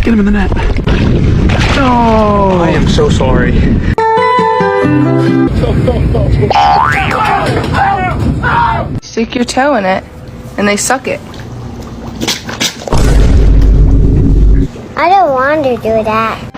Get him in the net. Oh, I am so sorry. Stick your toe in it, and they suck it. I don't want to do that.